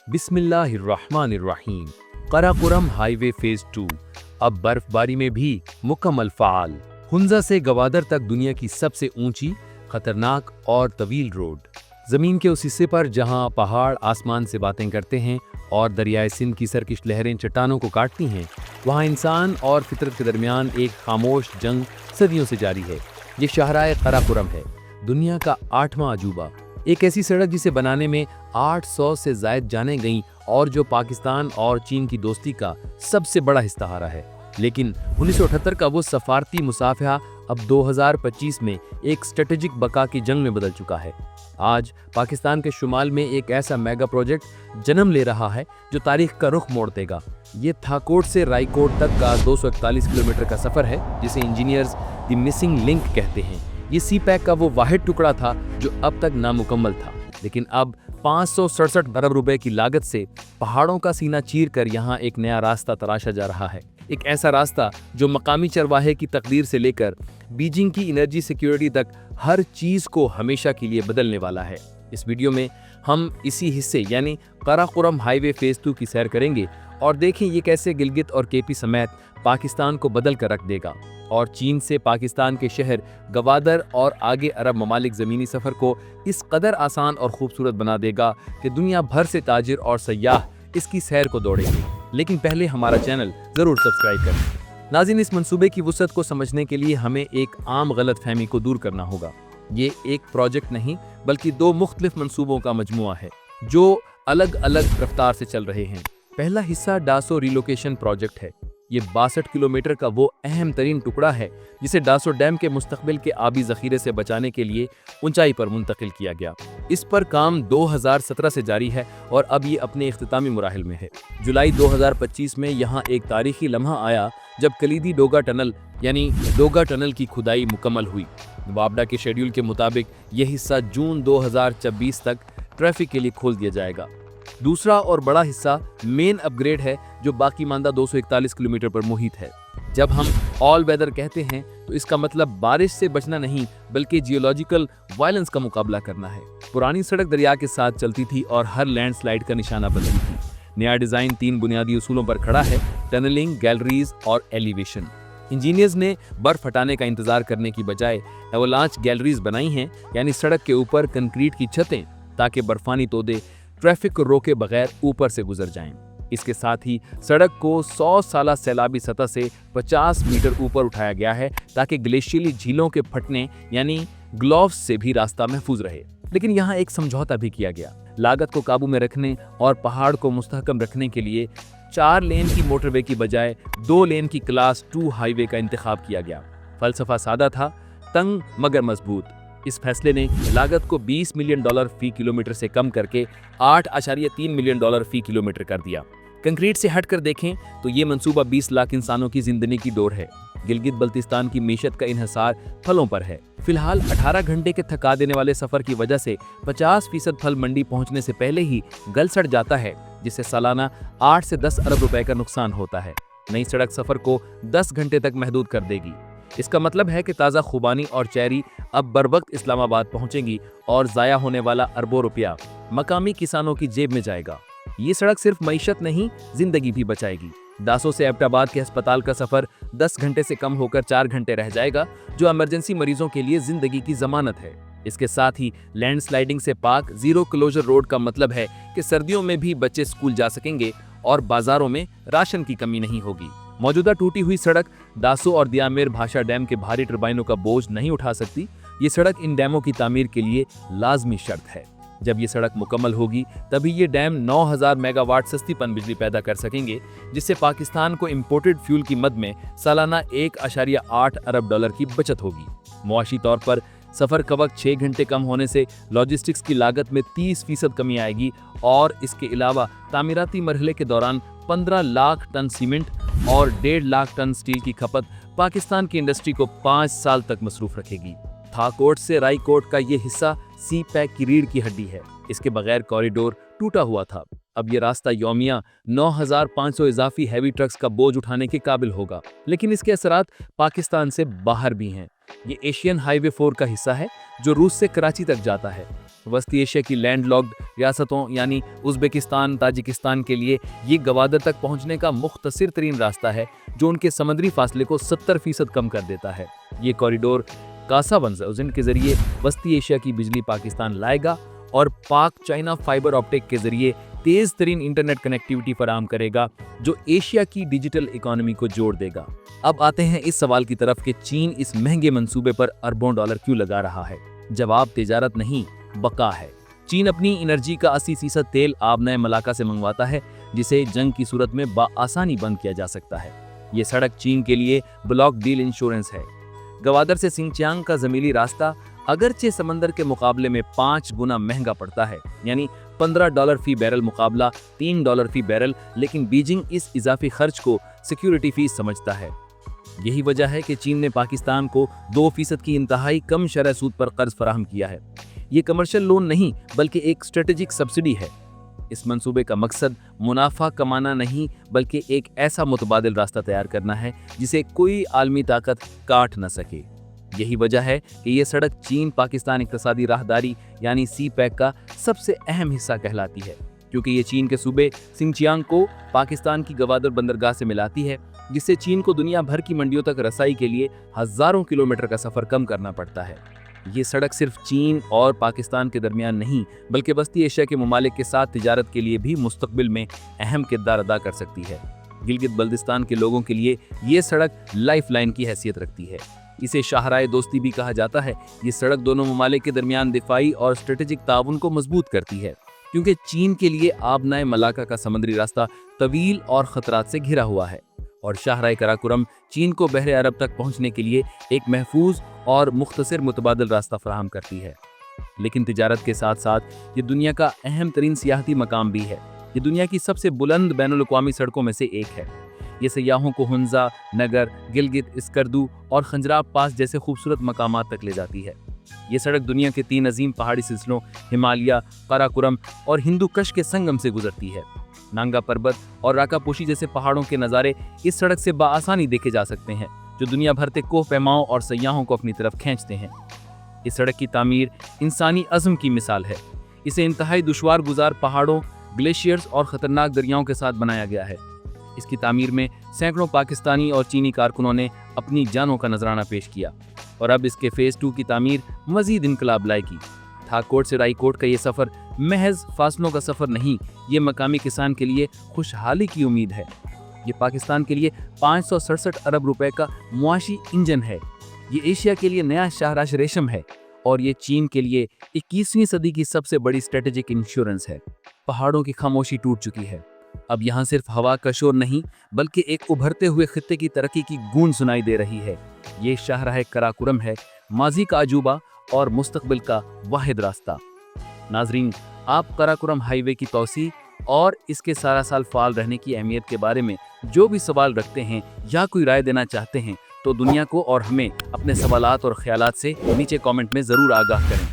बिस्मिल्लाहिर्रहमानिर्रहीम। Karakoram highway phase 2 अब बर्फबारी में भी मुकम्मल फाल। हुंजा से गवादर तक दुनिया की सबसे ऊंची, खतरनाक और तवील रोड। जमीन के उस हिस्से पर जहां पहाड़ आसमान से बातें करते हैं और दरियाए सिंध की सरकश लहरें चट्टानों को काटती हैं, वहां इंसान और फितरत के दरमियान एक खामोश जंग सदियों से जारी है। ये शाहराए कराकोरम है, दुनिया का 8वां अजूबा। एक ऐसी सड़क जिसे बनाने में 800 से ज़ायद जानें गईं और जो पाकिस्तान और चीन की दोस्ती का सबसे बड़ा इस्ताहारा है। लेकिन 1978 का वो सफारती मुसाफहा अब 2025 में एक स्ट्रेटेजिक बका की जंग में बदल चुका है। आज पाकिस्तान के शुमाल में एक ऐसा मेगा प्रोजेक्ट जन्म ले रहा है जो तारीख का रुख मोड़ देगा। ये थाकोट से रायकोट तक का 241 किलोमीटर का सफर है, जिसे इंजीनियर्स द मिसिंग लिंक कहते हैं। ये सी पैक का वो वाहिद टुकड़ा था जो अब तक नामुकम्मल था, लेकिन अब 567 अरब रुपए की लागत से पहाड़ों का सीना चीर कर यहाँ एक नया रास्ता तराशा जा रहा है। एक ऐसा रास्ता जो मकामी चरवाहे की तकदीर से लेकर बीजिंग की एनर्जी सिक्योरिटी तक हर चीज को हमेशा के लिए बदलने वाला है। इस वीडियो में हम इसी हिस्से यानी कराकोरम हाईवे फेज 2 की सैर करेंगे और देखें ये कैसे गिलगित और केपी समेत पाकिस्तान को बदल कर रख देगा और चीन से पाकिस्तान के शहर गवादर और आगे अरब ममालिक ज़मीनी सफ़र को इस कदर आसान और खूबसूरत बना देगा कि दुनिया भर से ताजिर और सयाह इसकी सैर को दौड़ेंगे। लेकिन पहले हमारा चैनल ज़रूर सब्सक्राइब करें। नाज़रीन, इस मंसूबे की वुसअत को समझने के लिए हमें एक आम गलत फहमी को दूर करना होगा। ये एक प्रोजेक्ट नहीं बल्कि 2 मुख्तलिफ मंसूबों का मजमुआ है जो अलग अलग रफ्तार से चल रहे हैं। पहला हिस्सा डासो रिलोकेशन प्रोजेक्ट है। ये 62 किलोमीटर का वो अहम तरीन टुकड़ा है जिसे डासो डैम के मुस्तकबिल के आबी ज़ख़ीरे से बचाने के लिए ऊंचाई पर मुंतकिल किया गया। इस पर काम 2017 से जारी है और अब ये अपने इख्तितामी मुराहिल में है। जुलाई 2025 में यहाँ एक तारीखी लम्हा आया जब कलीदी डोगा टनल यानी डोगा टनल की खुदाई मुकम्मल हुई। वापडा के शेड्यूल के मुताबिक यह हिस्सा जून 2026 तक ट्रैफिक के लिए खोल दिया जाएगा। दूसरा और बड़ा हिस्सा मेन अपग्रेड है जो बाकी मानदा 241 किलोमीटर पर मुहित है। जब हम ऑल वेदर कहते हैं तो इसका मतलब बारिश से बचना नहीं बल्कि जियोलॉजिकल वायलेंस का मुकाबला करना है। पुरानी सड़क दरिया के साथ चलती थी और हर लैंडस्लाइड का निशाना बनती थी। नया डिजाइन 3 बुनियादी उसूलों पर खड़ा है: टनलिंग, गैलरीज और एलिवेशन। इंजीनियर्स ने बर्फ हटाने का इंतजार करने की बजाय एवलांच गैलरीज बनाई हैं, यानी सड़क के ऊपर कंक्रीट की छतें, ताकि बर्फानी तोदे ट्रैफिक को रोके बगैर ऊपर से गुजर जाएं। इसके साथ ही सड़क को 100 साला सैलाबी सतह से 50 मीटर ऊपर उठाया गया है ताकि ग्लेशियली झीलों के फटने यानी ग्लोव्स से भी रास्ता महफूज रहे। लेकिन यहाँ एक समझौता भी किया गया। लागत को काबू में रखने और पहाड़ को मुस्तहकम रखने के लिए 4 लेन की मोटरवे की बजाय 2 लेन की क्लास 2 हाईवे का इंतखाब किया गया। फलसफा सादा था, तंग मगर मजबूत। इस फैसले ने लागत को $20 मिलियन फी किलोमीटर से कम करके $8.3 मिलियन फी किलोमीटर कर दिया। कंक्रीट से हटकर देखें तो ये मंसूबा 20 लाख इंसानों की जिंदगी की डोर है। गिलगित बल्तिस्तान की मीशत का इन्हिसार फलों पर है। फिलहाल 18 घंटे के थका देने वाले सफर की वजह से 50% फल मंडी पहुंचने से पहले ही गल सड़ जाता है, जिससे सालाना 8 से 10 अरब रुपए का नुकसान होता है। नई सड़क सफर को 10 घंटे तक महदूद कर देगी। इसका मतलब है कि ताज़ा खुबानी और चेरी अब बर वक्त इस्लामाबाद पहुंचेंगी और ज़ाया होने वाला अरबों रुपया मकामी किसानों की जेब में जाएगा। ये सड़क सिर्फ मईशत नहीं, जिंदगी भी बचाएगी। दासो से एबटाबाद के अस्पताल का सफर 10 घंटे से कम होकर 4 घंटे रह जाएगा, जो इमरजेंसी मरीजों के लिए जिंदगी की जमानत है। इसके साथ ही लैंडस्लाइडिंग से पाक जीरो क्लोजर रोड का मतलब है कि सर्दियों में भी बच्चे स्कूल जा सकेंगे और बाजारों में राशन की कमी नहीं होगी। मौजूदा टूटी हुई सड़क दासो और दियामेर भाषा डैम के भारी टरबाइनों का बोझ नहीं उठा सकती। ये सड़क इन डैमों की तामीर के लिए लाजमी शर्त है। जब ये सड़क मुकम्मल होगी तभी ये डैम 9000 मेगावाट सस्ती पन बिजली पैदा कर सकेंगे, जिससे पाकिस्तान को इंपोर्टेड फ्यूल की मद में सालाना $1.8 अरब की बचत होगी। मुआशी तौर पर सफर का वक्त 6 घंटे कम होने से लॉजिस्टिक्स की लागत में 30% कमी आएगी और इसके अलावा तामीराती मरहले के दौरान 15 लाख टन सीमेंट और 1.5 लाख टन स्टील की खपत पाकिस्तान की इंडस्ट्री को 5 साल तक मसरूफ रखेगी। थाकोट से रायकोट का ये हिस्सा सी पैक की रीढ़ की हड्डी है। इसके बगैर कॉरिडोर टूटा हुआ था। अब ये रास्ता यौमिया 9500 इजाफी हैवी ट्रक्स का बोझ उठाने के काबिल होगा। लेकिन इसके असरात पाकिस्तान से बाहर भी हैं। ये एशियन हाईवे 4 का हिस्सा है जो रूस से कराची तक जाता है। वस्ती एशिया की लैंड लॉक्ड रियासतों यानी उज़्बेकिस्तान, ताजिकिस्तान के लिए ये गवादर तक पहुंचने का मुख्तसर तरीन रास्ता है जो उनके समुद्री फासले को 70% कम कर देता है। ये कॉरिडोर कासावंज के जरिए वस्ती एशिया की बिजली पाकिस्तान लाएगा और पाक चाइना फाइबर ऑप्टिक के जरिए तेज तरीन इंटरनेट कनेक्टिविटी फराहम करेगा जो एशिया की डिजिटल इकोनॉमी को जोड़ देगा। अब आते हैं इस सवाल की तरफ कि चीन इस महंगे मंसूबे पर अरबों डॉलर क्यों लगा रहा है। जवाब तिजारत नहीं, बका है। चीन अपनी एनर्जी का 80% तेल आबनए मलाका से मंगवाता है जिसे जंग की सूरत में बआसानी बंद किया जा सकता है। ये सड़क चीन के लिए ब्लॉक डील इंश्योरेंस है। गवादर से सिंचियांग का जमीनी रास्ता अगरचे समंदर के मुकाबले में 5 गुना महंगा पड़ता है, यानी $15 फी बैरल मुकाबला $3 फी बैरल, लेकिन बीजिंग इस इजाफी खर्च को सिक्योरिटी फीस समझता है। यही वजह है कि चीन ने पाकिस्तान को 2% की इंतहाई कम शरह सूद पर कर्ज फराहम किया है। ये कमर्शियल लोन नहीं बल्कि एक स्ट्रेटेजिक सब्सिडी है। इस मंसूबे का मकसद मुनाफा कमाना नहीं बल्कि एक ऐसा मुतबादिल रास्ता तैयार करना है जिसे कोई आलमी ताकत काट न सके। यही वजह है कि ये सड़क चीन पाकिस्तान इक्तिसादी राहदारी यानी CPEC का सबसे अहम हिस्सा कहलाती है, क्योंकि ये चीन के सूबे सिंचियांग को पाकिस्तान की गवादर बंदरगाह से मिलाती है, जिससे चीन को दुनिया भर की मंडियों तक रसाई के लिए हजारों किलोमीटर का सफर कम करना पड़ता है। ये सड़क सिर्फ चीन और पाकिस्तान के दरमियान नहीं बल्कि वस्ती एशिया के ममालिक के साथ तिजारत के लिए भी मुस्तकबिल में अहम किरदार अदा कर सकती है। गिलगित बल्तिस्तान के लोगों के लिए ये सड़क लाइफ लाइन की हैसियत रखती है। इसे शाहराए दोस्ती भी कहा जाता है। ये सड़क दोनों ममालिक के दरमियान दिफाई और स्ट्रेटेजिक ताउन को मजबूत करती है, क्योंकि चीन के लिए आबनाए मलाका का समुद्री रास्ता तवील और खतरात से घिरा हुआ है और शाहराए कराकुरम चीन को बहरे अरब तक पहुंचने के लिए एक महफूज और मुख्तसर मुतबादिल रास्ता फराहम करती है। लेकिन तिजारत के साथ साथ ये दुनिया का अहम तरीन सियाहती मकाम भी है। ये दुनिया की सबसे बुलंद बैनुल-अक़वामी सड़कों में से एक है। ये सयाहों को हुंजा, नगर, गिलगित, स्कर्दू और खंजराब पास जैसे खूबसूरत मकामात तक ले जाती है। ये सड़क दुनिया के 3 अजीम पहाड़ी सिलसिलों हिमालय, काराकोरम और हिंदू कश के संगम से गुजरती है। नांगा पर्वत और राकापोशी जैसे पहाड़ों के नज़ारे इस सड़क से बाआसानी देखे जा सकते हैं, जो दुनिया भर के कोह पैमाओं और सयाहों को अपनी तरफ खींचते हैं। इस सड़क की तामीर इंसानी अज़्म की मिसाल है। इसे इंतहाई दुश्वार गुजार पहाड़ों, ग्लेशियर्स और ख़तरनाक दरियाओं के साथ बनाया गया है। इसकी तामीर में सैकड़ों पाकिस्तानी और चीनी कारकुनों ने अपनी जानों का नजराना पेश किया और अब इसके फेज़ 2 की तामीर मजीद इनकलाब लाएगी। थाकोट से रायकोट का ये सफ़र महज फासलों का सफ़र नहीं, ये मकामी किसान के लिए खुशहाली की उम्मीद है। ये पाकिस्तान के लिए 567 अरब रुपए का मुआशी इंजन है। ये एशिया के लिए नया शाहराश रेशम है और ये चीन के लिए 21वीं सदी की सबसे बड़ी स्ट्रेटेजिक इंश्योरेंस है। पहाड़ों की खामोशी टूट चुकी है। अब यहाँ सिर्फ हवा का शोर नहीं बल्कि एक उभरते हुए खित्ते की तरक्की की गूंज सुनाई दे रही है। ये शाहराह कराकुरम है, माजी का अजूबा और मुस्तकबिल का वाहिद रास्ता। नाजरीन, आप कराकुरम हाईवे की तौसी और इसके सारा साल फाल रहने की अहमियत के बारे में जो भी सवाल रखते हैं या कोई राय देना चाहते हैं तो दुनिया को और हमें अपने सवालात और ख्यालात से नीचे कमेंट में ज़रूर आगाह करें।